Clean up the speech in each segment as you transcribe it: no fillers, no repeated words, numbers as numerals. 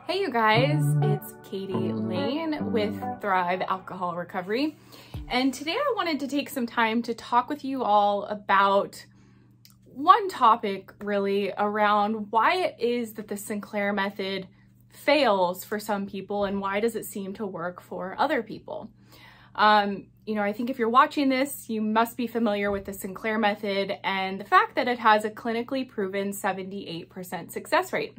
Hey you guys, it's Katie Lain with Thrive Alcohol Recovery. And today I wanted to take some time to talk with you all about one topic really around why it is that the Sinclair Method fails for some people and why does it seem to work for other people. I think if you're watching this, you must be familiar with the Sinclair Method and the fact that it has a clinically proven 78% success rate.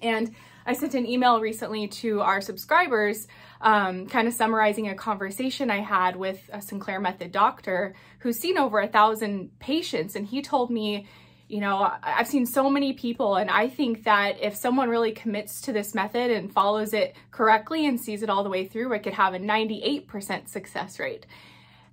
And I sent an email recently to our subscribers, kind of summarizing a conversation I had with a Sinclair Method doctor who's seen over 1,000 patients. And he told me, I've seen so many people, and I think that if someone really commits to this method and follows it correctly and sees it all the way through, it could have a 98% success rate.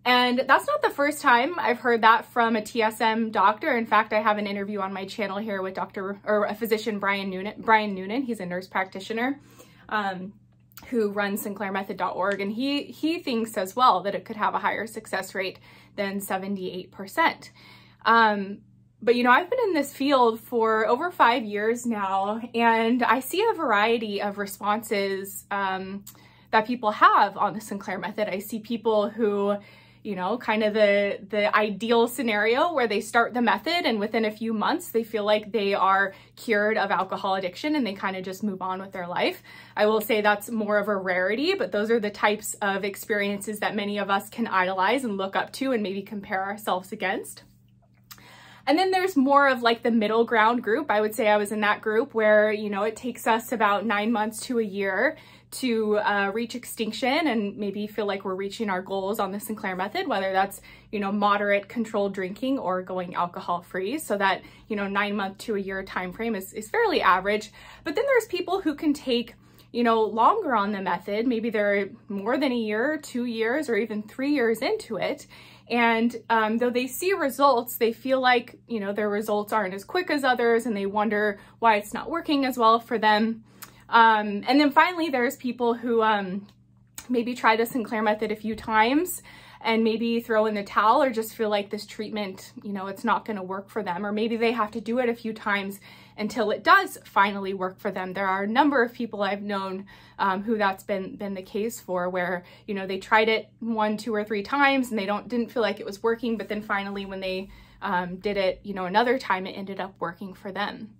And that's not the first time I've heard that from a TSM doctor. In fact, I have an interview on my channel here with a physician, Brian Noonan. He's a nurse practitioner who runs sinclairmethod.org. And he thinks as well that it could have a higher success rate than 78%. But I've been in this field for over 5 years now, and I see a variety of responses that people have on the Sinclair Method. I see people who, kind of the ideal scenario where they start the method and within a few months they feel like they are cured of alcohol addiction and they kind of just move on with their life. I will say that's more of a rarity, but those are the types of experiences that many of us can idolize and look up to and maybe compare ourselves against. And then there's more of like the middle ground group. I would say I was in that group where, it takes us about 9 months to a year to reach extinction and maybe feel like we're reaching our goals on the Sinclair Method, whether that's, moderate controlled drinking or going alcohol free. So that, 9 month to a year time frame is fairly average. But then there's people who can take longer on the method. Maybe they're more than a year, 2 years, or even 3 years into it. And though they see results, they feel like, their results aren't as quick as others and they wonder why it's not working as well for them. And then finally, there's people who maybe try the Sinclair Method a few times and maybe throw in the towel or just feel like this treatment, it's not going to work for them. Or maybe they have to do it a few times until it does finally work for them. There are a number of people I've known who that's been the case for, where, they tried it 1, 2, or 3 times and they didn't feel like it was working. But then finally, when they did it, another time, it ended up working for them.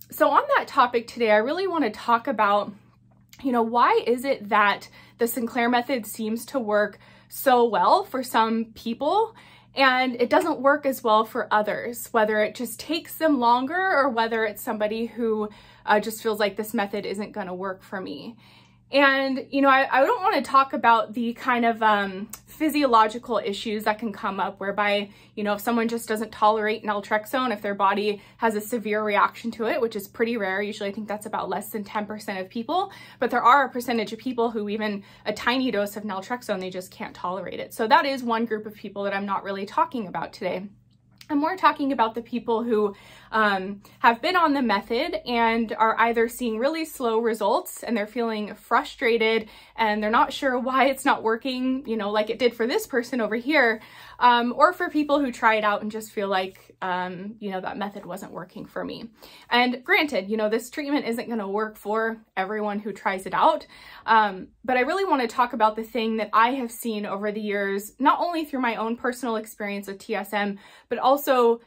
So on that topic today, I really want to talk about, why is it that the Sinclair Method seems to work so well for some people and it doesn't work as well for others, whether it just takes them longer or whether it's somebody who just feels like this method isn't going to work for me. And, I don't want to talk about the kind of physiological issues that can come up whereby, if someone just doesn't tolerate naltrexone, if their body has a severe reaction to it, which is pretty rare. Usually I think that's about less than 10% of people, but there are a percentage of people who even a tiny dose of naltrexone, they just can't tolerate it. So that is one group of people that I'm not really talking about today. I'm more talking about the people who have been on the method and are either seeing really slow results and they're feeling frustrated and they're not sure why it's not working, like it did for this person over here, or for people who try it out and just feel like, that method wasn't working for me. And granted, this treatment isn't going to work for everyone who tries it out. But I really want to talk about the thing that I have seen over the years, not only through my own personal experience with TSM, but also,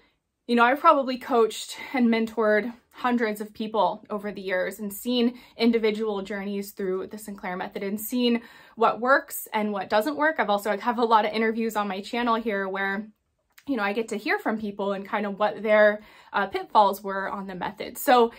I've probably coached and mentored hundreds of people over the years and seen individual journeys through the Sinclair Method and seen what works and what doesn't work. I have a lot of interviews on my channel here where, I get to hear from people and kind of what their pitfalls were on the method. So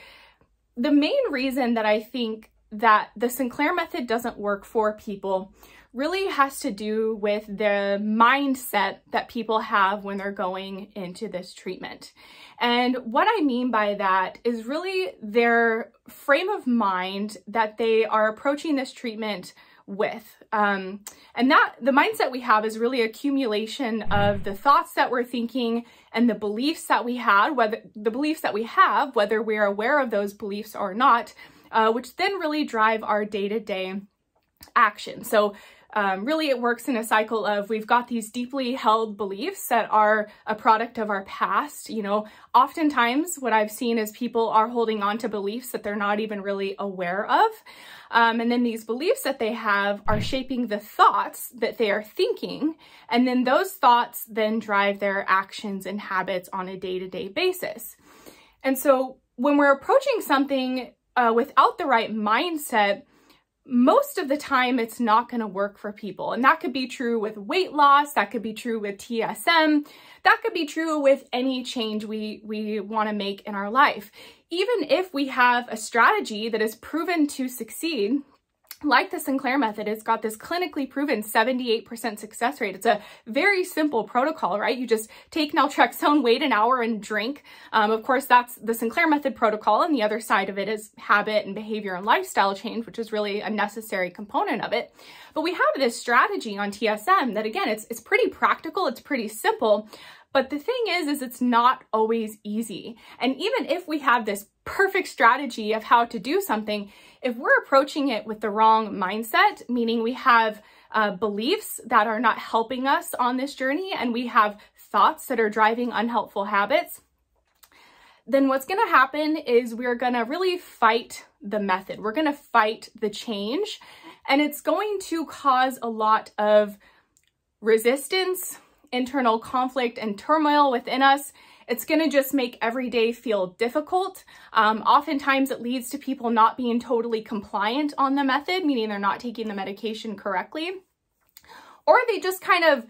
the main reason that I think that the Sinclair Method doesn't work for people really has to do with the mindset that people have when they're going into this treatment. And what I mean by that is really their frame of mind that they are approaching this treatment with. And that the mindset we have is really accumulation of the thoughts that we're thinking and the beliefs that we have, whether we're aware of those beliefs or not, which then really drive our day-to-day action. So really it works in a cycle of we've got these deeply held beliefs that are a product of our past. You know, oftentimes what I've seen is people are holding on to beliefs that they're not even really aware of. And then these beliefs that they have are shaping the thoughts that they are thinking. And then those thoughts then drive their actions and habits on a day-to-day basis. And so when we're approaching something without the right mindset, most of the time it's not going to work for people. And that could be true with weight loss, that could be true with TSM, that could be true with any change we want to make in our life. Even if we have a strategy that is proven to succeed, like the Sinclair Method, it's got this clinically proven 78% success rate. It's a very simple protocol, right? You just take naltrexone, wait an hour, and drink. Of course, that's the Sinclair Method protocol, and the other side of it is habit and behavior and lifestyle change, which is really a necessary component of it. But we have this strategy on TSM that, again, it's pretty practical, it's pretty simple. But the thing is it's not always easy. And even if we have this perfect strategy of how to do something, if we're approaching it with the wrong mindset, meaning we have beliefs that are not helping us on this journey, and we have thoughts that are driving unhelpful habits, then what's going to happen is we're going to really fight the method. We're going to fight the change, and it's going to cause a lot of resistance, internal conflict and turmoil within us. It's going to just make every day feel difficult. Oftentimes it leads to people not being totally compliant on the method, meaning they're not taking the medication correctly, or they just kind of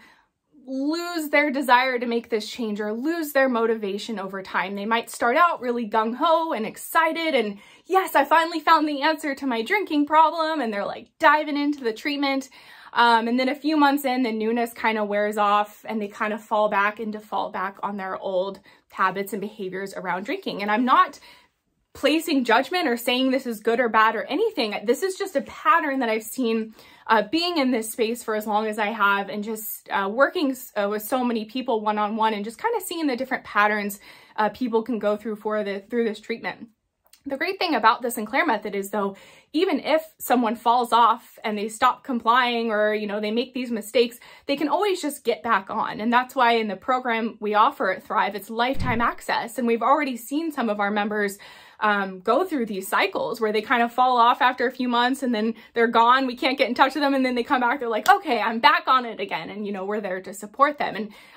lose their desire to make this change or lose their motivation over time. They might start out really gung-ho and excited and, yes, I finally found the answer to my drinking problem, and they're like diving into the treatment. And then a few months in, the newness kind of wears off and they kind of fall back and default back on their old habits and behaviors around drinking. And I'm not placing judgment or saying this is good or bad or anything. This is just a pattern that I've seen being in this space for as long as I have, and just working with so many people one-on-one, and just kind of seeing the different patterns people can go through through this treatment. The great thing about the Sinclair Method is, though, even if someone falls off and they stop complying, or, you know, they make these mistakes, they can always just get back on. And that's why in the program we offer at Thrive, it's lifetime access. And we've already seen some of our members go through these cycles where they kind of fall off after a few months and then they're gone. We can't get in touch with them. And then they come back, they're like, okay, I'm back on it again. And, you know, we're there to support them.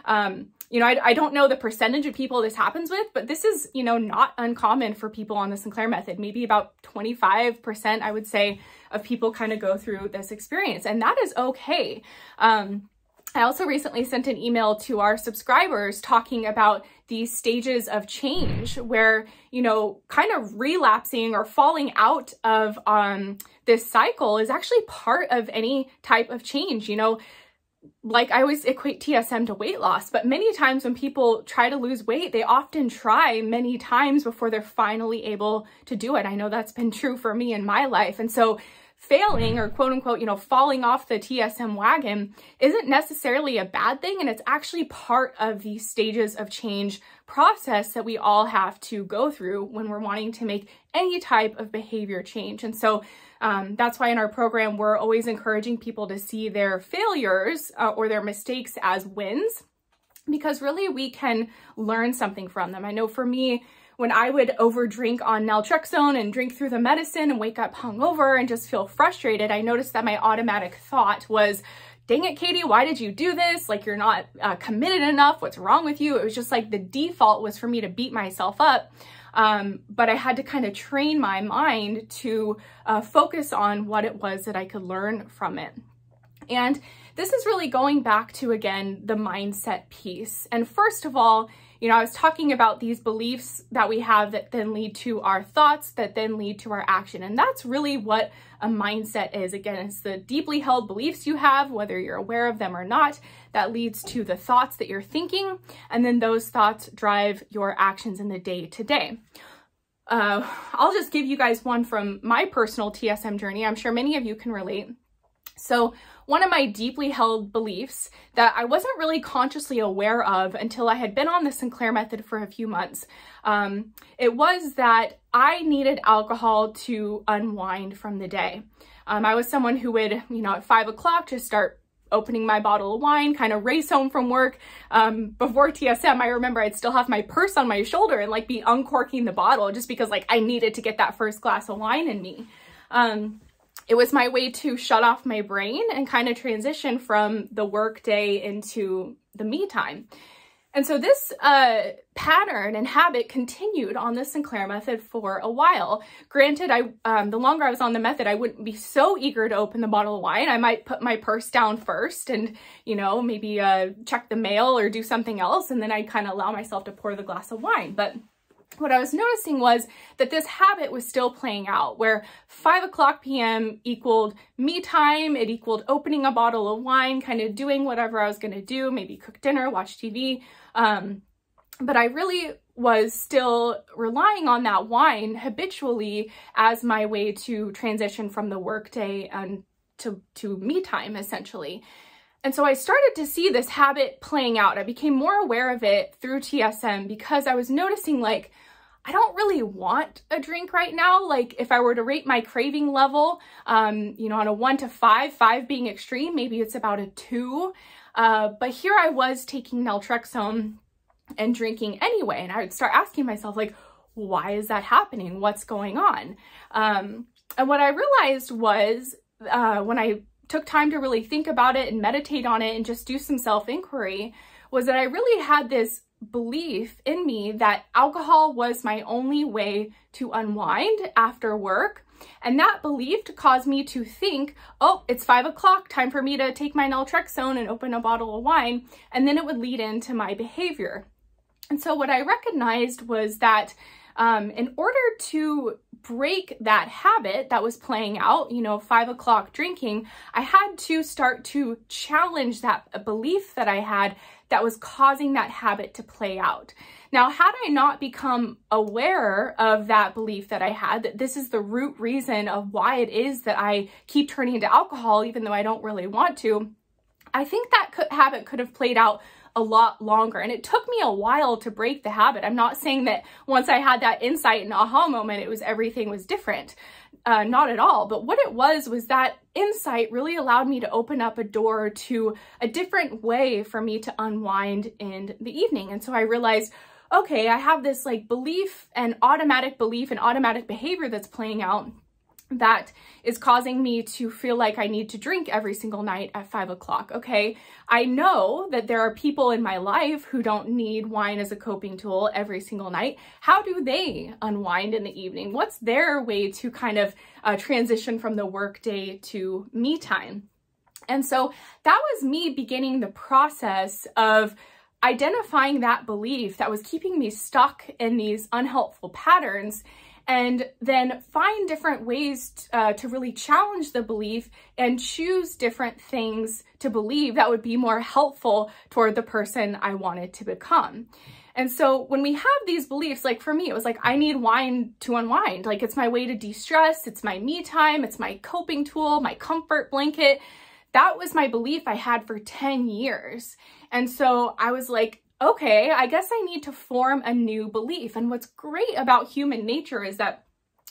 And, you know, I don't know the percentage of people this happens with, but this is, you know, not uncommon for people on the Sinclair Method. Maybe about 25%, I would say, of people kind of go through this experience, and that is okay. I also recently sent an email to our subscribers talking about these stages of change where, you know, kind of relapsing or falling out of this cycle is actually part of any type of change. You know, like I always equate TSM to weight loss, but many times when people try to lose weight, they often try many times before they're finally able to do it. I know that's been true for me in my life. And so failing, or quote unquote, you know, falling off the TSM wagon isn't necessarily a bad thing. And it's actually part of the stages of change process that we all have to go through when we're wanting to make any type of behavior change. And so that's why in our program, we're always encouraging people to see their failures or their mistakes as wins, because really we can learn something from them. I know for me, when I would overdrink on naltrexone and drink through the medicine and wake up hungover and just feel frustrated, I noticed that my automatic thought was, dang it, Katie, why did you do this? Like, you're not committed enough. What's wrong with you? It was just like the default was for me to beat myself up. But I had to kind of train my mind to focus on what it was that I could learn from it. And this is really going back to, again, the mindset piece. And first of all, you know, I was talking about these beliefs that we have that then lead to our thoughts, that then lead to our action. And that's really what a mindset is. Again, it's the deeply held beliefs you have, whether you're aware of them or not, that leads to the thoughts that you're thinking. And then those thoughts drive your actions in the day to day. I'll just give you guys one from my personal TSM journey. I'm sure many of you can relate. So one of my deeply held beliefs that I wasn't really consciously aware of until I had been on the Sinclair Method for a few months, it was that I needed alcohol to unwind from the day. I was someone who would, at 5 o'clock just start opening my bottle of wine, kind of race home from work. Before TSM, I remember I'd still have my purse on my shoulder and like be uncorking the bottle just because like I needed to get that first glass of wine in me. It was my way to shut off my brain and kind of transition from the work day into the me time. And so this pattern and habit continued on the Sinclair Method for a while. Granted, the longer I was on the method, I wouldn't be so eager to open the bottle of wine. I might put my purse down first and, maybe check the mail or do something else. And then I'd kind of allow myself to pour the glass of wine. But what I was noticing was that this habit was still playing out, where 5 p.m. equaled me time, it equaled opening a bottle of wine, kind of doing whatever I was going to do, maybe cook dinner, watch TV. But I really was still relying on that wine habitually as my way to transition from the workday and to me time, essentially. And so I started to see this habit playing out. I became more aware of it through TSM because I was noticing like, I don't really want a drink right now. Like if I were to rate my craving level, on a 1 to 5, 5 being extreme, maybe it's about a 2. But here I was taking naltrexone and drinking anyway. And I would start asking myself like, why is that happening? What's going on? And what I realized was when I took time to really think about it and meditate on it and just do some self-inquiry, was that I really had this belief in me that alcohol was my only way to unwind after work. And that belief caused me to think, oh, it's 5 o'clock, time for me to take my naltrexone and open a bottle of wine. And then it would lead into my behavior. And so what I recognized was that in order to break that habit that was playing out, 5 o'clock drinking, I had to start to challenge that belief that I had that was causing that habit to play out. Now, had I not become aware of that belief that I had, that this is the root reason of why it is that I keep turning to alcohol, even though I don't really want to, I think that habit could have played out a lot longer. And it took me a while to break the habit. I'm not saying that once I had that insight and aha moment, everything was different. Not at all. But what it was that insight really allowed me to open up a door to a different way for me to unwind in the evening. And so I realized, okay, I have this like belief and automatic behavior that's playing out that is causing me to feel like I need to drink every single night at 5 o'clock. Okay, I know that there are people in my life who don't need wine as a coping tool every single night. How do they unwind in the evening? What's their way to kind of transition from the workday to me time? And so that was me beginning the process of identifying that belief that was keeping me stuck in these unhelpful patterns, and then find different ways to really challenge the belief and choose different things to believe that would be more helpful toward the person I wanted to become. And so when we have these beliefs, like for me, it was like, I need wine to unwind. Like it's my way to de-stress. It's my me time. It's my coping tool, my comfort blanket. That was my belief I had for 10 years. And so I was like, okay, I guess I need to form a new belief. And what's great about human nature is that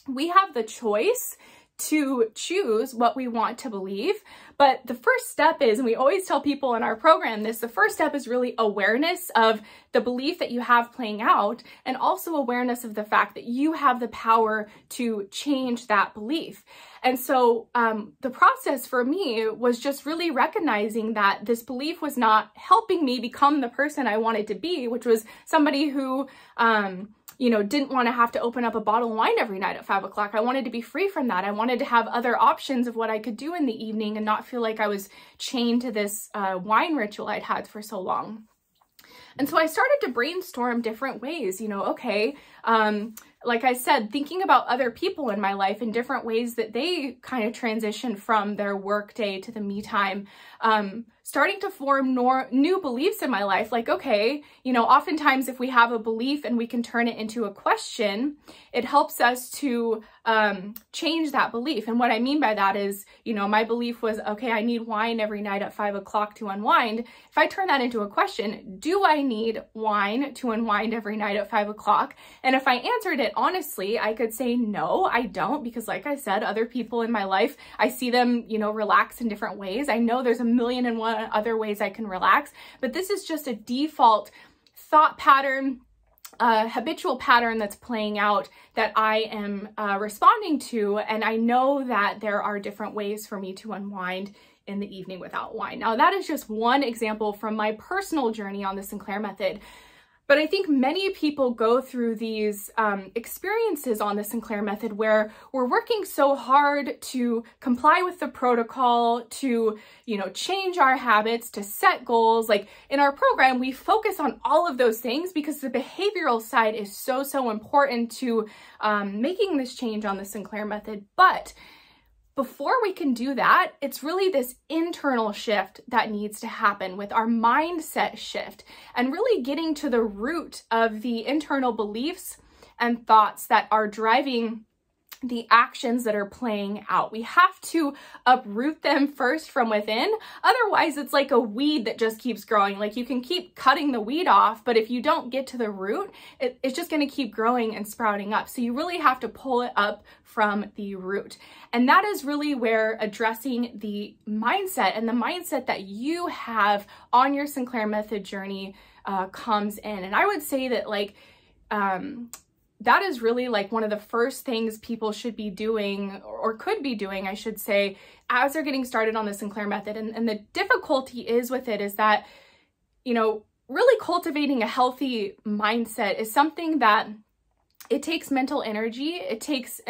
we have the choice to choose what we want to believe. But the first step is, and we always tell people in our program this, the first step is really awareness of the belief that you have playing out, and also awareness of the fact that you have the power to change that belief. And so the process for me was just really recognizing that this belief was not helping me become the person I wanted to be, which was somebody who didn't want to have to open up a bottle of wine every night at 5 o'clock. I wanted to be free from that. I wanted to have other options of what I could do in the evening and not feel like I was chained to this wine ritual I'd had for so long. And so I started to brainstorm different ways, like I said, thinking about other people in my life in different ways that they kind of transition from their work day to the me time, starting to form new beliefs in my life. Like, okay, oftentimes if we have a belief and we can turn it into a question, it helps us to change that belief. And what I mean by that is, you know, my belief was, okay, I need wine every night at 5 o'clock to unwind. If I turn that into a question, do I need wine to unwind every night at 5 o'clock? And if I answered it honestly, I could say, no, I don't, because like I said, other people in my life, I see them, you know, relax in different ways. I know there's a million and one other ways I can relax, but this is just a default thought pattern, habitual pattern that's playing out that I am responding to. And I know that there are different ways for me to unwind in the evening without wine. Now, that is just one example from my personal journey on the Sinclair Method. But I think many people go through these experiences on the Sinclair Method where we're working so hard to comply with the protocol, to, you know, change our habits, to set goals. Like in our program, we focus on all of those things because the behavioral side is so important to making this change on the Sinclair Method. But before we can do that, it's really this internal shift that needs to happen with our mindset shift and really getting to the root of the internal beliefs and thoughts that are driving the actions that are playing out. We have to uproot them first from within. Otherwise, it's like a weed that just keeps growing. Like you can keep cutting the weed off, but if you don't get to the root, it's just going to keep growing and sprouting up. So you really have to pull it up from the root. And that is really where addressing the mindset and the mindset that you have on your Sinclair Method journey comes in. And I would say that like, that is really like one of the first things people should be doing, or could be doing, I should say, as they're getting started on the Sinclair Method. And the difficulty is with it is that, you know, really cultivating a healthy mindset is something that it takes mental energy, it takes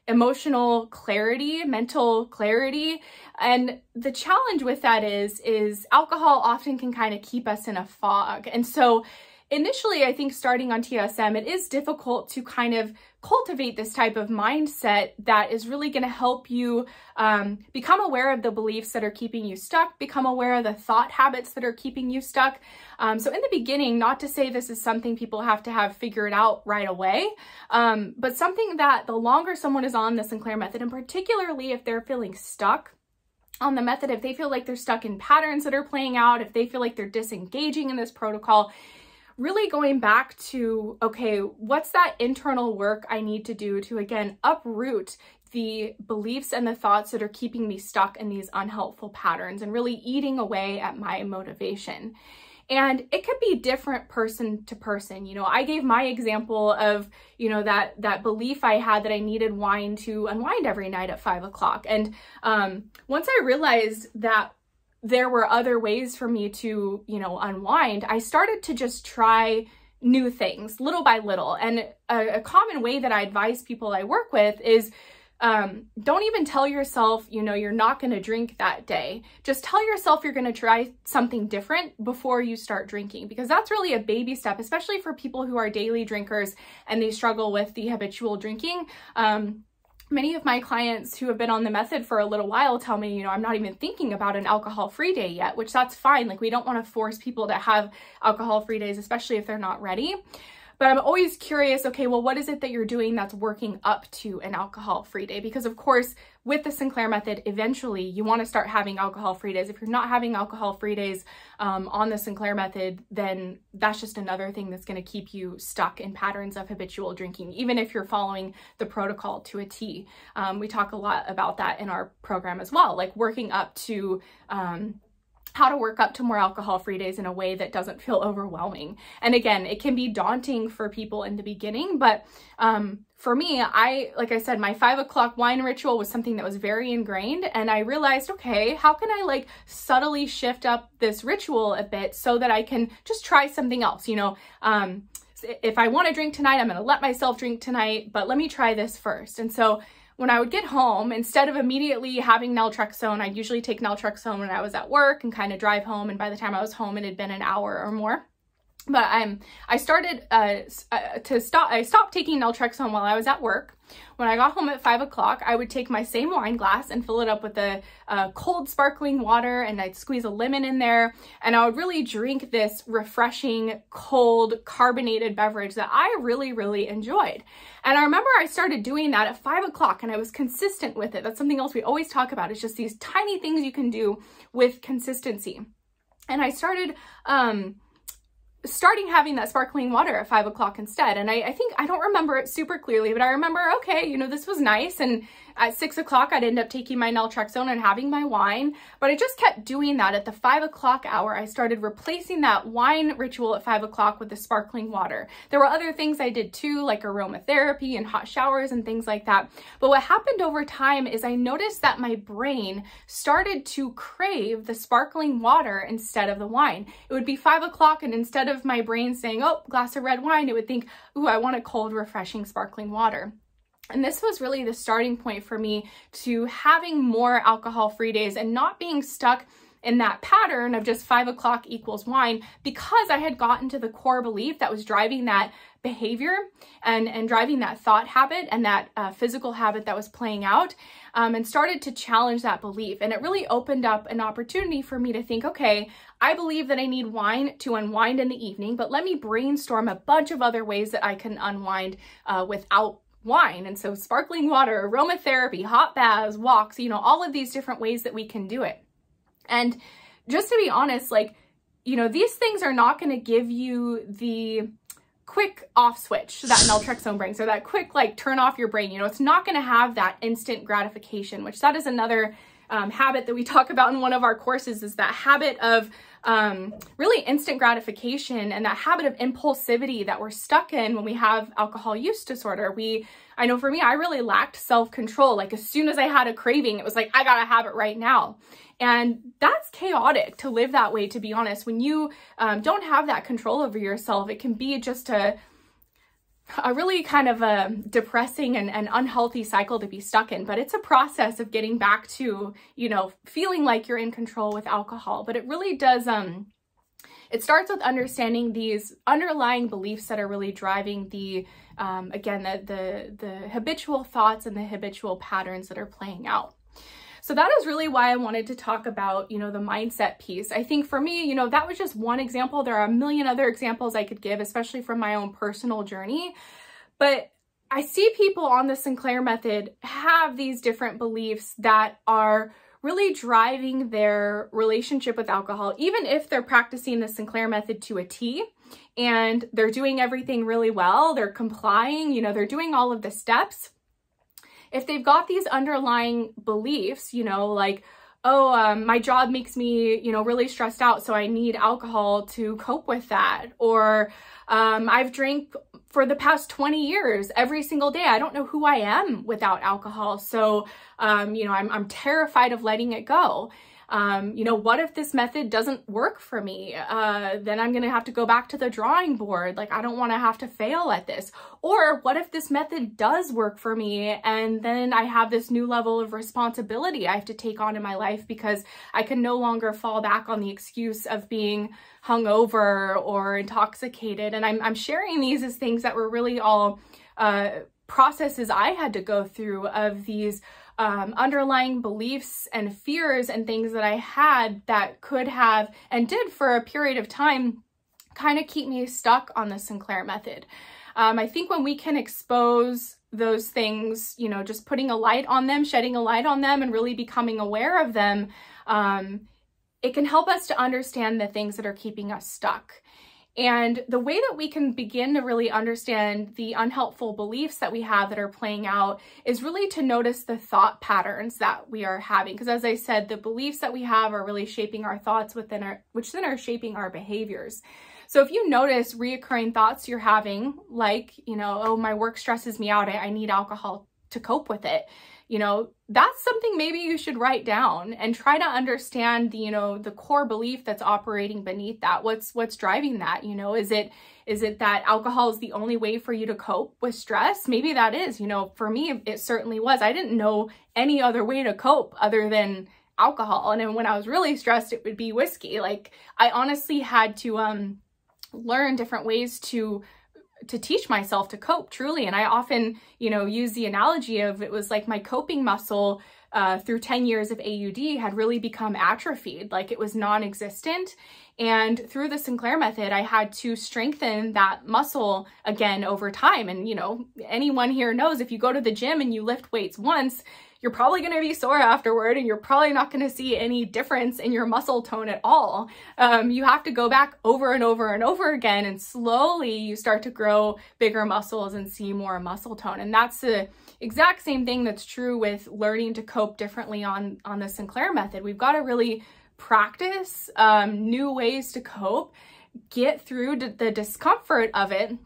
emotional clarity, mental clarity. And the challenge with that is alcohol often can kind of keep us in a fog. And so initially, I think starting on TSM, it is difficult to kind of cultivate this type of mindset that is really going to help you become aware of the beliefs that are keeping you stuck, become aware of the thought habits that are keeping you stuck. So in the beginning, not to say this is something people have to have figured out right away, but something that the longer someone is on the Sinclair Method, and particularly if they're feeling stuck on the method, if they feel like they're stuck in patterns that are playing out, if they feel like they're disengaging in this protocol, really going back to, okay, what's that internal work I need to do to, again, uproot the beliefs and the thoughts that are keeping me stuck in these unhelpful patterns and really eating away at my motivation. And it could be different person to person. You know, I gave my example of, you know, that belief I had that I needed wine to unwind every night at 5 o'clock. And once I realized that there were other ways for me to, you know, unwind, I started to just try new things little by little. And a common way that I advise people I work with is don't even tell yourself, you know, you're not going to drink that day. Just tell yourself you're going to try something different before you start drinking, because that's really a baby step, especially for people who are daily drinkers and they struggle with the habitual drinking. Many of my clients who have been on the method for a little while tell me, you know, I'm not even thinking about an alcohol-free day yet, which that's fine. Like, we don't want to force people to have alcohol-free days, especially if they're not ready. But I'm always curious, okay, well, what is it that you're doing that's working up to an alcohol-free day? Because of course, with the Sinclair Method, eventually you want to start having alcohol-free days. If you're not having alcohol-free days on the Sinclair Method, then that's just another thing that's going to keep you stuck in patterns of habitual drinking, even if you're following the protocol to a T. We talk a lot about that in our program as well, like working up to how to work up to more alcohol-free days in a way that doesn't feel overwhelming. And again, it can be daunting for people in the beginning, but for me, like I said, my 5 o'clock wine ritual was something that was very ingrained, and I realized, okay, how can I like subtly shift up this ritual a bit so that I can just try something else? You know, if I want to drink tonight, I'm going to let myself drink tonight, but let me try this first. And so when I would get home, instead of immediately having naltrexone, I'd usually take naltrexone when I was at work and kind of drive home. And by the time I was home, it had been an hour or more. But I stopped taking naltrexone while I was at work. When I got home at 5 o'clock, I would take my same wine glass and fill it up with a cold sparkling water, and I'd squeeze a lemon in there, and I would really drink this refreshing, cold, carbonated beverage that I really, really enjoyed. And I remember I started doing that at 5 o'clock, and I was consistent with it. That's something else we always talk about. It's just these tiny things you can do with consistency. And I started having that sparkling water at 5 o'clock instead. And I think, I don't remember it super clearly, but I remember, okay, you know, this was nice. And at 6 o'clock, I'd end up taking my naltrexone and having my wine. But I just kept doing that. At the 5 o'clock hour, I started replacing that wine ritual at 5 o'clock with the sparkling water. There were other things I did too, like aromatherapy and hot showers and things like that. But what happened over time is I noticed that my brain started to crave the sparkling water instead of the wine. It would be 5 o'clock, and instead of my brain saying, oh, glass of red wine, it would think, ooh, I want a cold, refreshing sparkling water. And this was really the starting point for me to having more alcohol-free days and not being stuck in that pattern of just 5 o'clock equals wine, because I had gotten to the core belief that was driving that behavior and driving that thought habit and that physical habit that was playing out, and started to challenge that belief. And it really opened up an opportunity for me to think, okay, I believe that I need wine to unwind in the evening, but let me brainstorm a bunch of other ways that I can unwind without wine. And so sparkling water, aromatherapy, hot baths, walks, you know, all of these different ways that we can do it. And just to be honest, like, you know, these things are not going to give you the quick off switch that naltrexone brings, or that quick, like, turn off your brain. You know, it's not going to have that instant gratification, which that is another habit that we talk about in one of our courses, is that habit of really instant gratification and that habit of impulsivity that we're stuck in when we have alcohol use disorder. I know for me, I really lacked self-control. Like, as soon as I had a craving, it was like, I gotta have it right now. And that's chaotic to live that way, to be honest. When you don't have that control over yourself, it can be just a really kind of a depressing and unhealthy cycle to be stuck in. But it's a process of getting back to, you know, feeling like you're in control with alcohol. But it really does, it starts with understanding these underlying beliefs that are really driving the, again, the habitual thoughts and the habitual patterns that are playing out. So that is really why I wanted to talk about, you know, the mindset piece. I think for me, you know, that was just one example. There are a million other examples I could give, especially from my own personal journey. But I see people on the Sinclair Method have these different beliefs that are really driving their relationship with alcohol, even if they're practicing the Sinclair Method to a T and they're doing everything really well, they're complying, you know, they're doing all of the steps. If they've got these underlying beliefs, you know, like, oh, my job makes me, you know, really stressed out, so I need alcohol to cope with that. Or I've drank for the past 20 years every single day. I don't know who I am without alcohol. So, you know, I'm terrified of letting it go. You know, what if this method doesn't work for me? Then I'm going to have to go back to the drawing board. Like, I don't want to have to fail at this. Or what if this method does work for me, and then I have this new level of responsibility I have to take on in my life because I can no longer fall back on the excuse of being hungover or intoxicated. And I'm sharing these as things that were really all processes I had to go through of these underlying beliefs and fears and things that I had that could have, and did for a period of time, kind of keep me stuck on the Sinclair Method. I think when we can expose those things, you know, just putting a light on them, shedding a light on them, and really becoming aware of them, it can help us to understand the things that are keeping us stuck. And the way that we can begin to really understand the unhelpful beliefs that we have that are playing out is really to notice the thought patterns that we are having. Because as I said, the beliefs that we have are really shaping our thoughts which then are shaping our behaviors. So if you notice reoccurring thoughts you're having, like, you know, oh, my work stresses me out, I need alcohol to cope with it. You know, that's something maybe you should write down and try to understand the, you know, the core belief that's operating beneath that. What's driving that? You know, is it that alcohol is the only way for you to cope with stress? Maybe that is, you know, for me, it certainly was. I didn't know any other way to cope other than alcohol. And then when I was really stressed, it would be whiskey. Like, I honestly had to, learn different ways to teach myself to cope truly. And I often, use the analogy of it was like my coping muscle through 10 years of AUD had really become atrophied, like it was non-existent. And through the Sinclair method, I had to strengthen that muscle again over time. And, anyone here knows if you go to the gym and you lift weights once, you're probably going to be sore afterward, and you're probably not going to see any difference in your muscle tone at all. You have to go back over and over and over again, and slowly you start to grow bigger muscles and see more muscle tone. And that's the exact same thing that's true with learning to cope differently on the Sinclair method. We've got to really practice new ways to cope, get through the discomfort of it,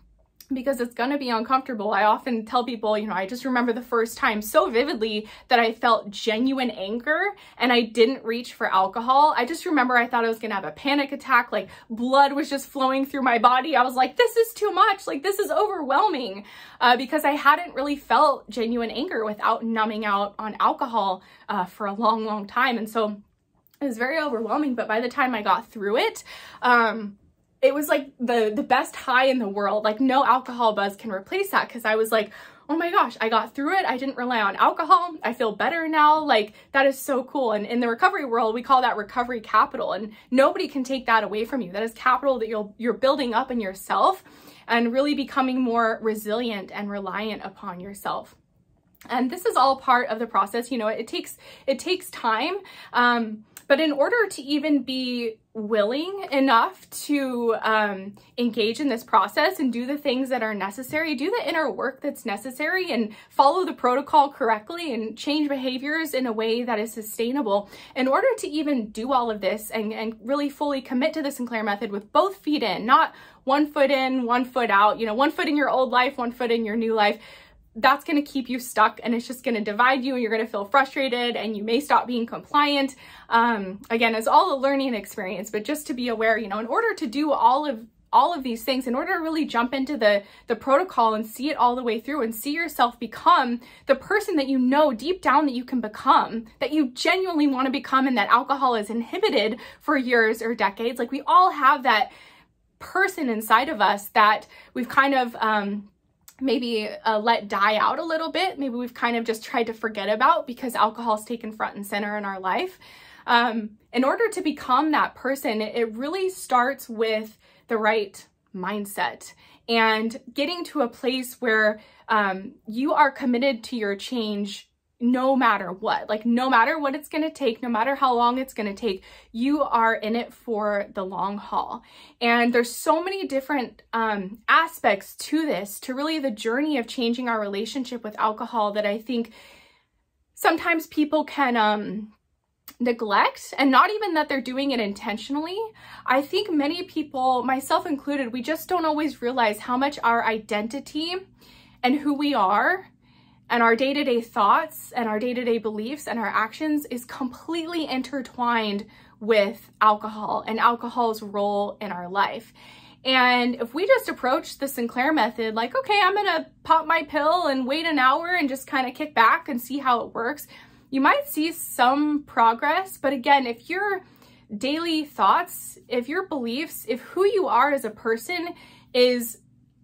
because it's going to be uncomfortable. I often tell people, I just remember the first time so vividly that I felt genuine anger and I didn't reach for alcohol. I just remember I thought I was going to have a panic attack, like blood was just flowing through my body. I was like, this is too much. Like, this is overwhelming, because I hadn't really felt genuine anger without numbing out on alcohol for a long, long time. And so it was very overwhelming. But by the time I got through it, it was like the best high in the world. Like, no alcohol buzz can replace that, because I was like, oh my gosh, I got through it. I didn't rely on alcohol. I feel better now. Like, that is so cool. And in the recovery world, we call that recovery capital, and nobody can take that away from you. That is capital that you're building up in yourself and really becoming more resilient and reliant upon yourself. And this is all part of the process. It takes time. But in order to even be willing enough to engage in this process and do the things that are necessary, do the inner work that's necessary, and follow the protocol correctly and change behaviors in a way that is sustainable, in order to even do all of this and really fully commit to the Sinclair method with both feet in, not one foot in, one foot out, one foot in your old life, one foot in your new life, that's going to keep you stuck, and it's just going to divide you, and you're going to feel frustrated, and you may stop being compliant. Again, it's all a learning experience, but just to be aware, in order to do all of these things, in order to really jump into the protocol and see it all the way through and see yourself become the person that deep down that you can become, that you genuinely want to become, and that alcohol is inhibited for years or decades. Like, we all have that person inside of us that we've kind of maybe let die out a little bit. Maybe we've kind of just tried to forget about because alcohol's taken front and center in our life. In order to become that person, it really starts with the right mindset and getting to a place where you are committed to your change no matter what. Like, no matter what it's going to take, no matter how long it's going to take, you are in it for the long haul. And there's so many different aspects to this, to really the journey of changing our relationship with alcohol, that I think sometimes people can neglect, and not even that they're doing it intentionally. I think many people, myself included, we just don't always realize how much our identity and who we are and our day-to-day thoughts and our day-to-day beliefs and our actions is completely intertwined with alcohol and alcohol's role in our life. And if we just approach the Sinclair method like, okay, I'm gonna pop my pill and wait an hour and just kind of kick back and see how it works, you might see some progress. But again, if your daily thoughts, if your beliefs, if who you are as a person is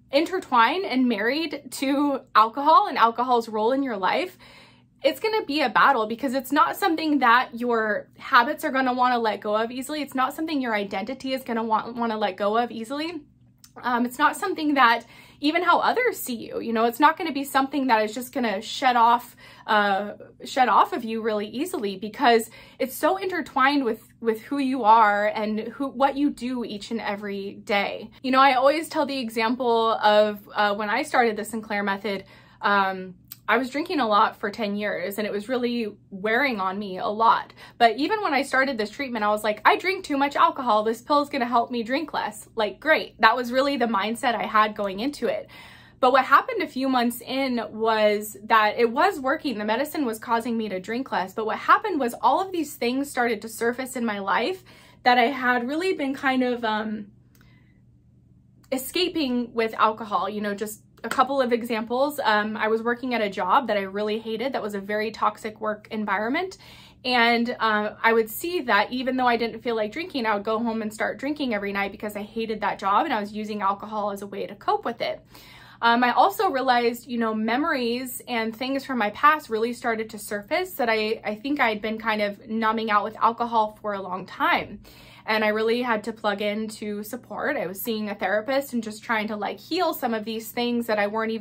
intertwined and married to alcohol and alcohol's role in your life, it's going to be a battle, because it's not something that your habits are going to want to let go of easily. It's not something your identity is going to want to let go of easily. It's not something that even how others see you, it's not going to be something that is just going to shed off of you really easily, because it's so intertwined with who you are and what you do each and every day. I always tell the example of when I started the Sinclair method, I was drinking a lot for 10 years and it was really wearing on me a lot. But even when I started this treatment, I was like, I drink too much alcohol. This pill is going to help me drink less. Like, great. That was really the mindset I had going into it. But what happened a few months in was that it was working. The medicine was causing me to drink less. But what happened was all of these things started to surface in my life that I had really been kind of escaping with alcohol, just a couple of examples. I was working at a job that I really hated, that was a very toxic work environment. And I would see that even though I didn't feel like drinking, I would go home and start drinking every night because I hated that job and I was using alcohol as a way to cope with it. I also realized, you know, memories and things from my past really started to surface that I think I'd been kind of numbing out with alcohol for a long time. And I really had to plug into support. I was seeing a therapist and just trying to like heal some of these things that I wasn't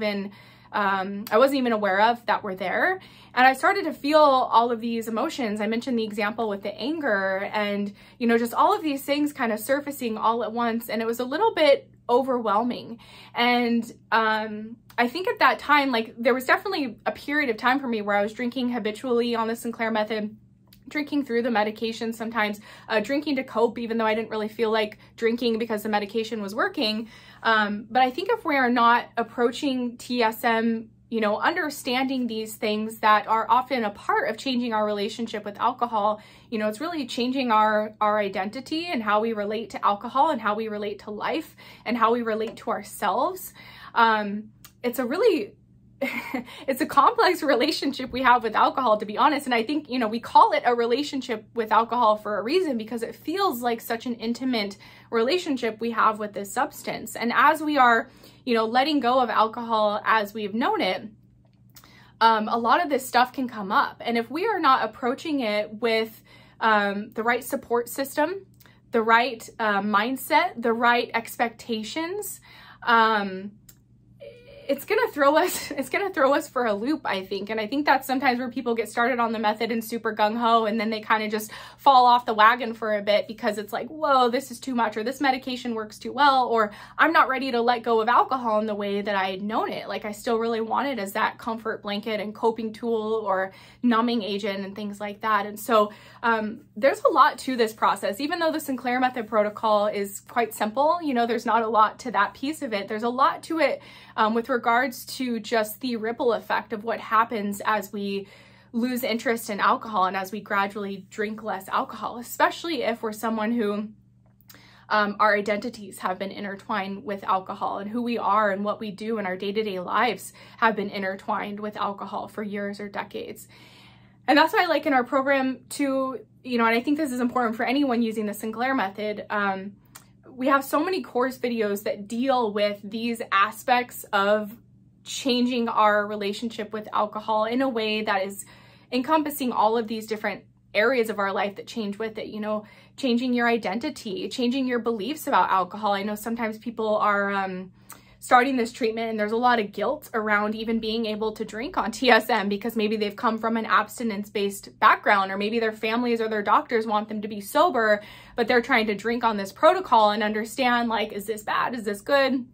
even aware of that were there. And I started to feel all of these emotions. I mentioned the example with the anger and, you know, just all of these things kind of surfacing all at once. And it was a little bit overwhelming. And I think at that time, like there was definitely a period of time for me where I was drinking habitually on the Sinclair Method, drinking through the medication sometimes, drinking to cope, even though I didn't really feel like drinking because the medication was working. But I think if we are not approaching TSM, you know, understanding these things that are often a part of changing our relationship with alcohol, you know, it's really changing our identity and how we relate to alcohol and how we relate to life and how we relate to ourselves. It's a really it's a complex relationship we have with alcohol, to be honest. And I think, you know, we call it a relationship with alcohol for a reason, because it feels like such an intimate relationship we have with this substance. And as we are, you know, letting go of alcohol as we've known it, a lot of this stuff can come up. And if we are not approaching it with the right support system, the right mindset, the right expectations, it's gonna throw us for a loop, I think. And I think that's sometimes where people get started on the method and super gung-ho, and then they kind of just fall off the wagon for a bit because it's like, whoa, this is too much, or this medication works too well, or I'm not ready to let go of alcohol in the way that I had known it. Like I still really want it as that comfort blanket and coping tool or numbing agent and things like that. And so there's a lot to this process. Even though the Sinclair Method protocol is quite simple, you know, there's not a lot to that piece of it. There's a lot to it with regards to just the ripple effect of what happens as we lose interest in alcohol and as we gradually drink less alcohol, especially if we're someone who our identities have been intertwined with alcohol, and who we are and what we do in our day-to-day lives have been intertwined with alcohol for years or decades. And that's why I like in our program to, you know, and I think this is important for anyone using the Sinclair Method, we have so many course videos that deal with these aspects of changing our relationship with alcohol in a way that is encompassing all of these different areas of our life that change with it, you know, changing your identity, changing your beliefs about alcohol. I know sometimes people are starting this treatment and there's a lot of guilt around even being able to drink on TSM because maybe they've come from an abstinence-based background, or maybe their families or their doctors want them to be sober, but they're trying to drink on this protocol and understand, like, is this bad? Is this good?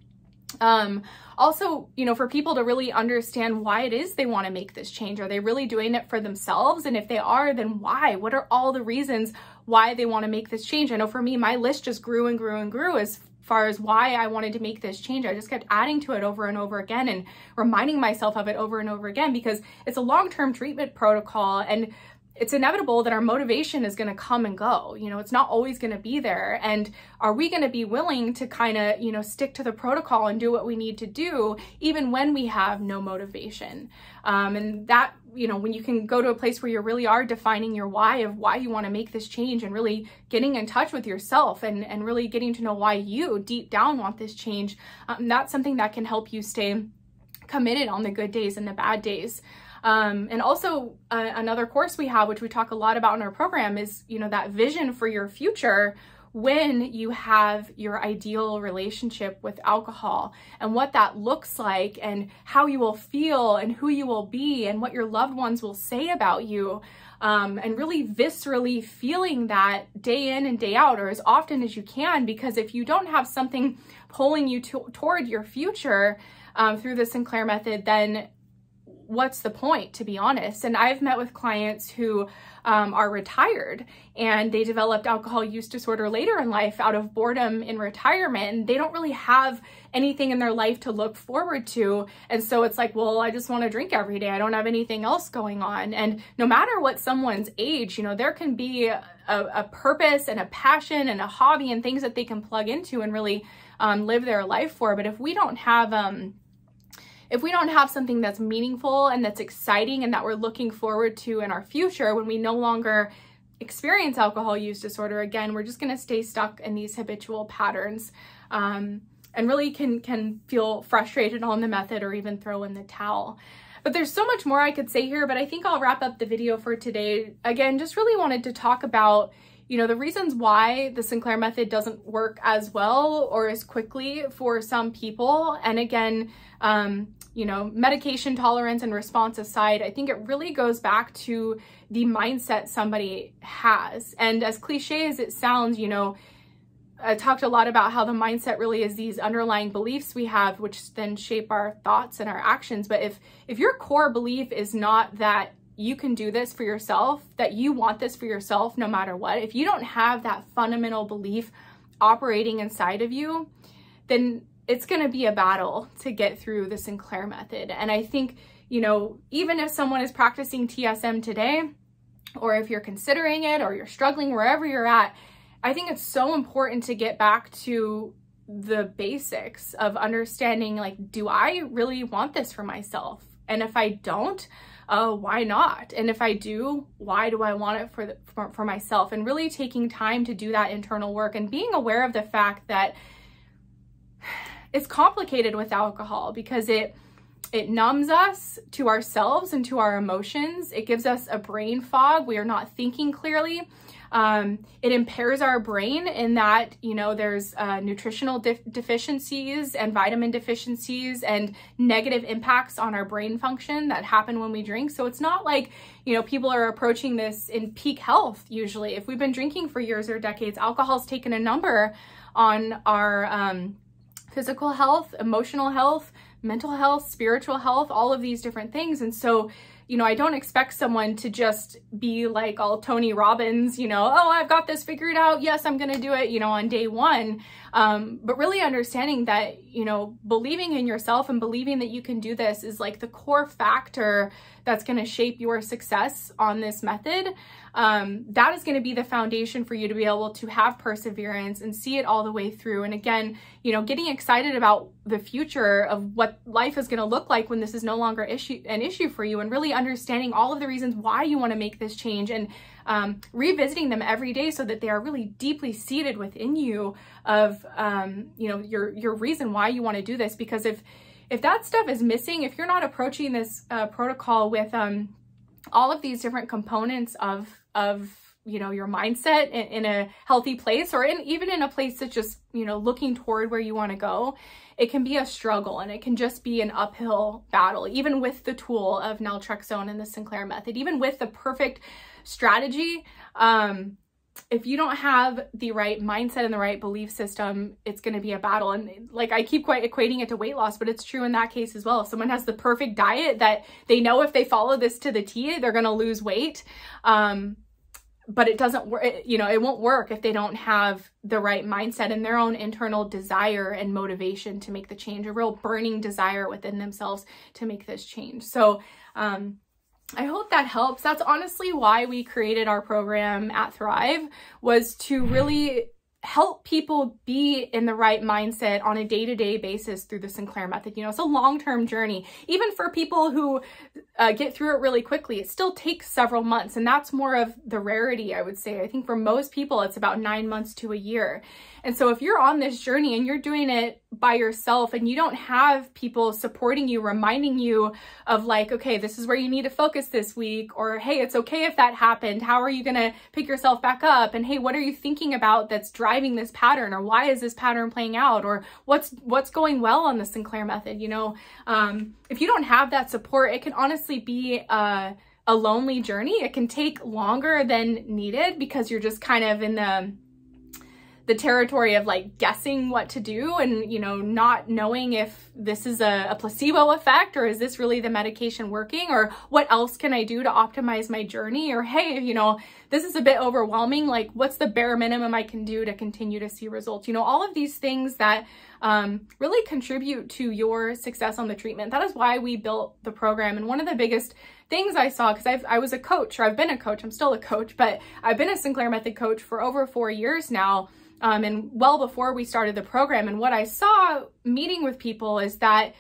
Also, you know, for people to really understand why it is they want to make this change. Are they really doing it for themselves? And if they are, then why? What are all the reasons why they want to make this change? I know for me, my list just grew and grew and grew as far as why I wanted to make this change. I just kept adding to it over and over again and reminding myself of it over and over again, because it's a long-term treatment protocol and it's inevitable that our motivation is going to come and go. You know, it's not always going to be there. And are we going to be willing to kind of, you know, stick to the protocol and do what we need to do, even when we have no motivation? And that, you know, when you can go to a place where you really are defining your why of why you want to make this change and really getting in touch with yourself and really getting to know why you deep down want this change, that's something that can help you stay committed on the good days and the bad days. And also another course we have, which we talk a lot about in our program, is, you know, that vision for your future when you have your ideal relationship with alcohol, and what that looks like and how you will feel and who you will be and what your loved ones will say about you. And really viscerally feeling that day in and day out, or as often as you can, because if you don't have something pulling you toward your future through the Sinclair Method, then what's the point, to be honest? And I've met with clients who are retired and they developed alcohol use disorder later in life out of boredom in retirement, and they don't really have anything in their life to look forward to. And so it's like, well, I just want to drink every day. I don't have anything else going on. And no matter what someone's age, you know, there can be a purpose and a passion and a hobby and things that they can plug into and really live their life for. But if we don't have if we don't have something that's meaningful and that's exciting and that we're looking forward to in our future, when we no longer experience alcohol use disorder again, we're just going to stay stuck in these habitual patterns, and really can feel frustrated on the method or even throw in the towel. But there's so much more I could say here, but I think I'll wrap up the video for today. Again, just really wanted to talk about, you know, the reasons why the Sinclair method doesn't work as well or as quickly for some people. And again, you know, medication tolerance and response aside, I think it really goes back to the mindset somebody has. And as cliche as it sounds, you know, I talked a lot about how the mindset really is these underlying beliefs we have, which then shape our thoughts and our actions. But if your core belief is not that you can do this for yourself, that you want this for yourself no matter what, if you don't have that fundamental belief operating inside of you, then it's going to be a battle to get through the Sinclair method. And I think, you know, even if someone is practicing TSM today, or if you're considering it, or you're struggling wherever you're at, I think it's so important to get back to the basics of understanding, like, do I really want this for myself? And if I don't, why not? And if I do, why do I want it for myself? And really taking time to do that internal work and being aware of the fact that it's complicated with alcohol because it numbs us to ourselves and to our emotions. It gives us a brain fog. We are not thinking clearly. It impairs our brain in that, you know, there's nutritional deficiencies and vitamin deficiencies and negative impacts on our brain function that happen when we drink. So it's not like, you know, people are approaching this in peak health usually. If we've been drinking for years or decades, alcohol's taken a number on our physical health, emotional health, mental health, spiritual health, all of these different things. And so, you know, I don't expect someone to just be like all Tony Robbins, you know, oh, I've got this figured out. Yes, I'm going to do it, you know, on day one. But really understanding that, you know, believing in yourself and believing that you can do this is like the core factor that's going to shape your success on this method. That is going to be the foundation for you to be able to have perseverance and see it all the way through. And again, you know, getting excited about the future of what life is going to look like when this is no longer an issue for you, and really understanding all of the reasons why you want to make this change, and revisiting them every day so that they are really deeply seated within you of, you know, your reason why you want to do this. Because if that stuff is missing, if you're not approaching this protocol with all of these different components of you know, your mindset in a healthy place, or even in a place that's just, you know, looking toward where you want to go, it can be a struggle and it can just be an uphill battle, even with the tool of naltrexone and the Sinclair method, even with the perfect strategy. If you don't have the right mindset and the right belief system, it's going to be a battle. And like, I keep quite equating it to weight loss, but it's true in that case as well. If someone has the perfect diet that they know if they follow this to the T, they're going to lose weight. But it doesn't work, you know, it won't work if they don't have the right mindset and their own internal desire and motivation to make the change, a real burning desire within themselves to make this change. So, I hope that helps. That's honestly why we created our program at Thrive, was to really help people be in the right mindset on a day-to-day basis through the Sinclair method. You know, it's a long-term journey. Even for people who get through it really quickly, it still takes several months, and that's more of the rarity, I would say. I think for most people, it's about 9 months to a year. And so if you're on this journey and you're doing it by yourself and you don't have people supporting you, reminding you of like, okay, this is where you need to focus this week, or hey, it's okay if that happened. How are you going to pick yourself back up? And hey, what are you thinking about that's driving this pattern, or why is this pattern playing out, or what's going well on the Sinclair method? You know, if you don't have that support, it can honestly be a lonely journey. It can take longer than needed because you're just kind of in the territory of like guessing what to do, and, you know, not knowing if this is a placebo effect, or is this really the medication working, or what else can I do to optimize my journey, or hey, you know, this is a bit overwhelming, like what's the bare minimum I can do to continue to see results? You know, all of these things that really contribute to your success on the treatment. That is why we built the program. And one of the biggest things I saw, because I was a coach, or I've been a coach, I'm still a coach, but I've been a Sinclair Method coach for over 4 years now. And well before we started the program. And what I saw meeting with people is that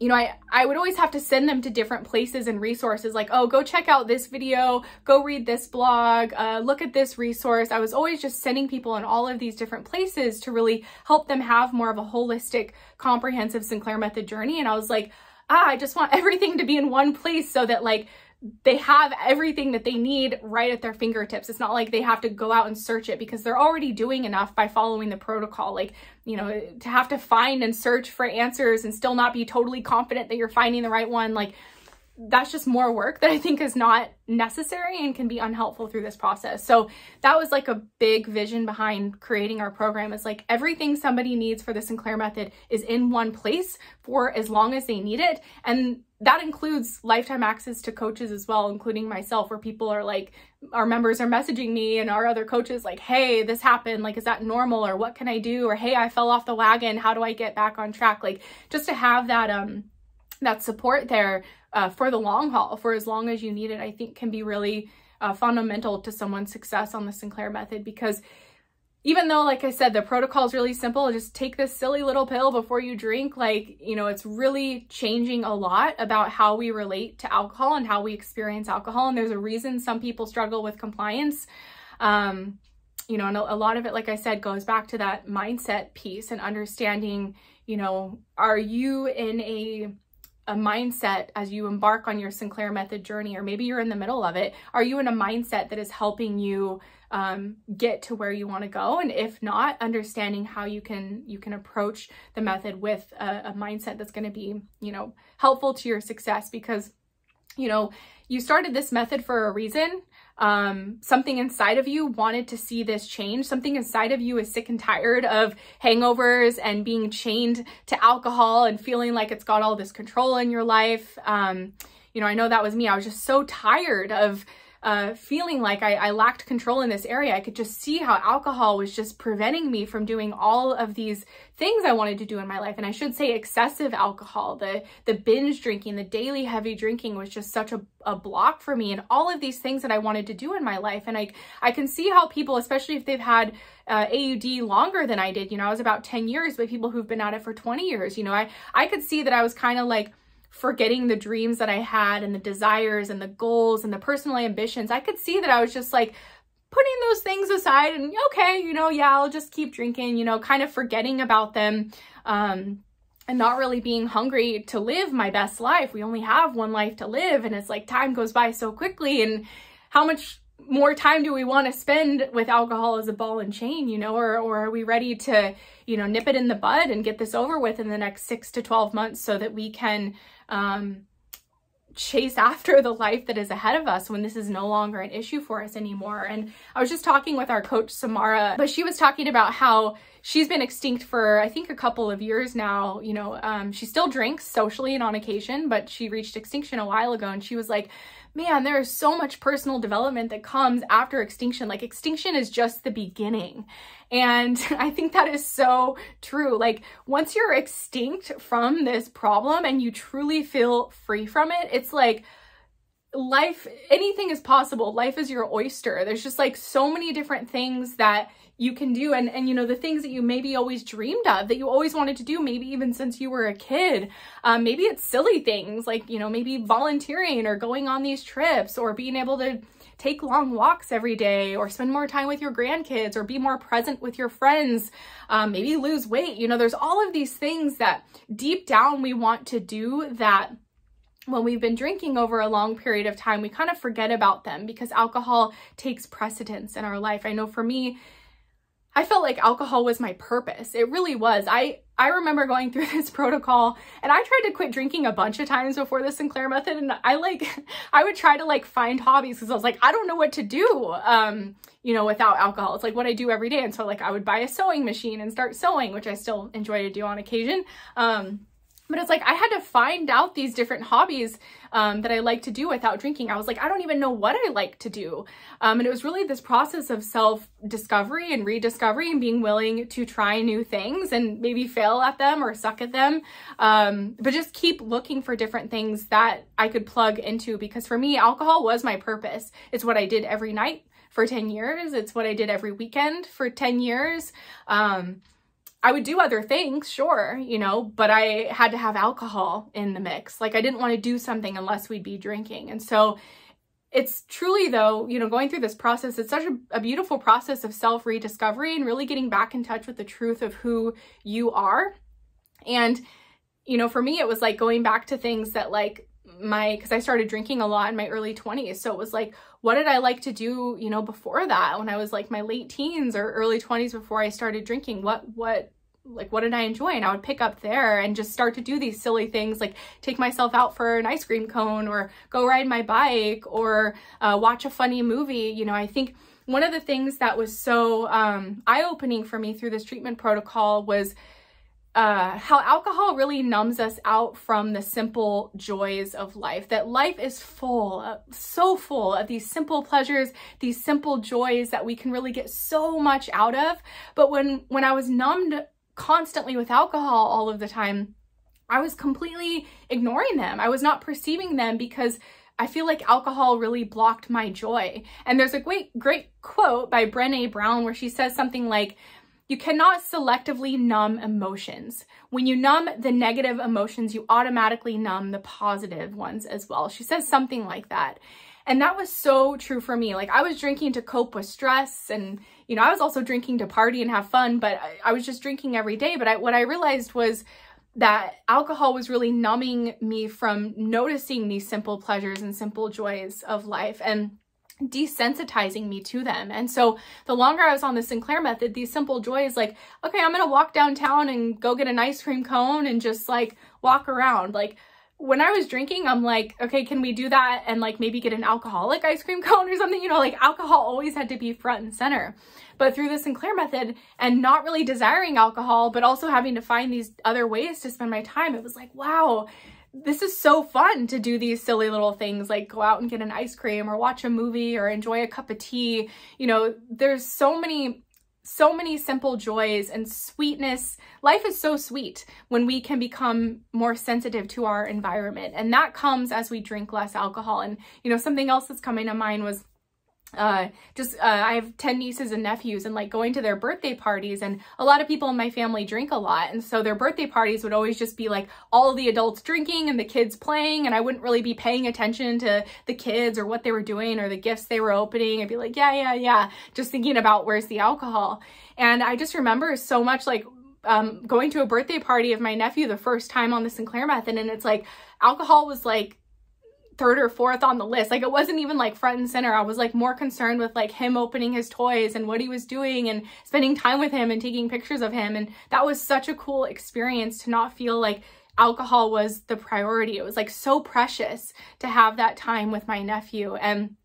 you know, I would always have to send them to different places and resources like, oh, go check out this video, go read this blog, look at this resource. I was always just sending people in all of these different places to really help them have more of a holistic, comprehensive Sinclair Method journey. And I was like, I just want everything to be in one place so that like they have everything that they need right at their fingertips. It's not like they have to go out and search it, because they're already doing enough by following the protocol. Like, you know, to have to find and search for answers and still not be totally confident that you're finding the right one, like that's just more work that I think is not necessary and can be unhelpful through this process. So that was like a big vision behind creating our program, is like everything somebody needs for the Sinclair Method is in one place for as long as they need it. And that includes lifetime access to coaches as well, including myself, where people are like, our members are messaging me and our other coaches like, hey, this happened. Like, is that normal? Or what can I do? Or, hey, I fell off the wagon. How do I get back on track? Like, just to have that, that support there for the long haul, for as long as you need it, I think can be really fundamental to someone's success on the Sinclair Method. Because even though, like I said, the protocol is really simple, just take this silly little pill before you drink, like, you know, it's really changing a lot about how we relate to alcohol and how we experience alcohol. And there's a reason some people struggle with compliance. You know, and a lot of it, like I said, goes back to that mindset piece and understanding, you know, are you in a mindset as you embark on your Sinclair Method journey, or maybe you're in the middle of it, are you in a mindset that is helping you get to where you want to go? And if not, understanding how you can approach the method with a mindset that's going to be, you know, helpful to your success. Because, you know, you started this method for a reason. Something inside of you wanted to see this change. Something inside of you is sick and tired of hangovers and being chained to alcohol and feeling like it's got all this control in your life. You know, I know that was me. I was just so tired of feeling like I lacked control in this area. I could just see how alcohol was just preventing me from doing all of these things I wanted to do in my life. And I should say excessive alcohol, the binge drinking, the daily heavy drinking was just such a block for me, and all of these things that I wanted to do in my life. And I can see how people, especially if they've had AUD longer than I did, you know, I was about 10 years, but people who've been at it for 20 years, you know, I could see that I was kind of like forgetting the dreams that I had and the desires and the goals and the personal ambitions. I could see that I was just like putting those things aside and, okay, you know, yeah, I'll just keep drinking, you know, kind of forgetting about them, and not really being hungry to live my best life. We only have one life to live, and it's like time goes by so quickly, and how much more time do we want to spend with alcohol as a ball and chain, you know, or are we ready to, you know, nip it in the bud and get this over with in the next 6 to 12 months so that we can chase after the life that is ahead of us when this is no longer an issue for us anymore. And I was just talking with our coach, Samara, but she was talking about how she's been extinct for, I think, a couple of years now. You know, she still drinks socially and on occasion, but she reached extinction a while ago. And she was like, man, there is so much personal development that comes after extinction. Like, extinction is just the beginning. And I think that is so true. Like, once you're extinct from this problem and you truly feel free from it, it's like life, anything is possible. Life is your oyster. There's just like so many different things that you can do. And you know, the things that you maybe always dreamed of, that you always wanted to do, maybe even since you were a kid. Maybe it's silly things like, you know, maybe volunteering or going on these trips or being able to take long walks every day or spend more time with your grandkids or be more present with your friends, maybe lose weight. You know, there's all of these things that deep down we want to do that when we've been drinking over a long period of time, we kind of forget about them because alcohol takes precedence in our life. I know for me, I felt like alcohol was my purpose. It really was. I remember going through this protocol and I tried to quit drinking a bunch of times before the Sinclair Method. And I would try to like find hobbies because I was like, I don't know what to do, you know, without alcohol. It's like what I do every day. And so like I would buy a sewing machine and start sewing, which I still enjoy to do on occasion. But it's like I had to find out these different hobbies that I like to do without drinking. I was like, I don't even know what I like to do. And it was really this process of self-discovery and rediscovery and being willing to try new things and maybe fail at them or suck at them. But just keep looking for different things that I could plug into, because for me, alcohol was my purpose. It's what I did every night for 10 years. It's what I did every weekend for 10 years. I would do other things, sure, you know, but I had to have alcohol in the mix. Like I didn't want to do something unless we'd be drinking. And so it's truly though, you know, going through this process, it's such a beautiful process of self-rediscovery and really getting back in touch with the truth of who you are. And, you know, for me, it was like going back to things that like because I started drinking a lot in my early 20s. So it was like, what did I like to do, you know, before that when I was like my late teens or early 20s before I started drinking? What did I enjoy? And I would pick up there and just start to do these silly things like take myself out for an ice cream cone or go ride my bike or watch a funny movie. You know, I think one of the things that was so eye-opening for me through this treatment protocol was how alcohol really numbs us out from the simple joys of life. That life is full, so full of these simple pleasures, these simple joys that we can really get so much out of. But when I was numbed constantly with alcohol all of the time, I was completely ignoring them. I was not perceiving them because I feel like alcohol really blocked my joy. And there's a great quote by Brené Brown where she says something like, "You cannot selectively numb emotions. When you numb the negative emotions, you automatically numb the positive ones as well." She says something like that. And that was so true for me. Like I was drinking to cope with stress and, you know, I was also drinking to party and have fun, but I was just drinking every day. But what I realized was that alcohol was really numbing me from noticing these simple pleasures and simple joys of life and desensitizing me to them. And so the longer I was on the Sinclair Method, these simple joys like, okay, I'm gonna walk downtown and go get an ice cream cone and just like walk around. Like when I was drinking, I'm like, okay, can we do that and like maybe get an alcoholic ice cream cone or something? You know, like alcohol always had to be front and center. But through the Sinclair Method and not really desiring alcohol, but also having to find these other ways to spend my time, it was like, wow, this is so fun to do these silly little things like go out and get an ice cream or watch a movie or enjoy a cup of tea. You know, there's so many simple joys and sweetness. Life is so sweet when we can become more sensitive to our environment. And that comes as we drink less alcohol. And, you know, something else that's coming to mind was I have 10 nieces and nephews and like going to their birthday parties, and a lot of people in my family drink a lot. And so their birthday parties would always just be like all of the adults drinking and the kids playing. And I wouldn't really be paying attention to the kids or what they were doing or the gifts they were opening. I'd be like, yeah, just thinking about where's the alcohol. And I just remember so much like going to a birthday party of my nephew the first time on the Sinclair Method. And it's like alcohol was like third or fourth on the list. Like it wasn't even like front and center. I was like more concerned with like him opening his toys and what he was doing and spending time with him and taking pictures of him. And that was such a cool experience to not feel like alcohol was the priority. It was like so precious to have that time with my nephew. And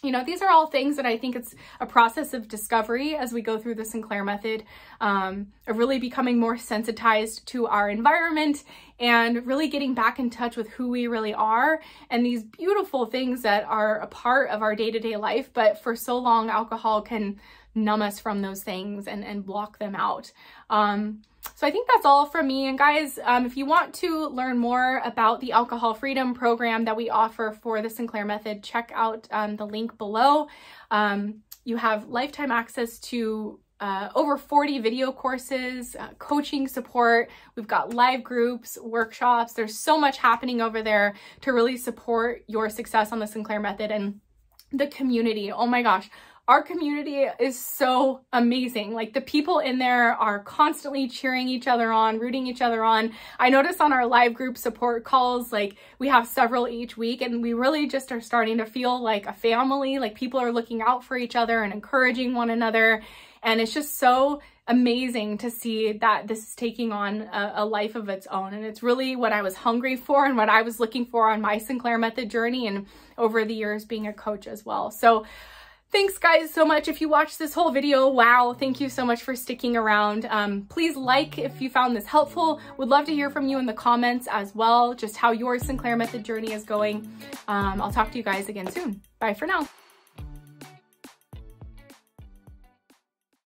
you know, these are all things that I think it's a process of discovery as we go through the Sinclair Method, of really becoming more sensitized to our environment and really getting back in touch with who we really are and these beautiful things that are a part of our day-to-day life. But for so long, alcohol can numb us from those things and block them out. So I think that's all from me. And guys, if you want to learn more about the alcohol freedom program that we offer for the Sinclair Method, check out the link below. You have lifetime access to over 40 video courses, coaching support. We've got live groups, workshops. There's so much happening over there to really support your success on the Sinclair Method. And the community, oh my gosh. Our community is so amazing. Like the people in there are constantly cheering each other on, rooting each other on. I notice on our live group support calls, like we have several each week, and we really just are starting to feel like a family. Like people are looking out for each other and encouraging one another. And it's just so amazing to see that this is taking on a life of its own. And it's really what I was hungry for and what I was looking for on my Sinclair Method journey and over the years being a coach as well. So thanks guys so much. If you watched this whole video, wow, thank you so much for sticking around. Please like if you found this helpful. Would love to hear from you in the comments as well, just how your Sinclair Method journey is going. I'll talk to you guys again soon. Bye for now.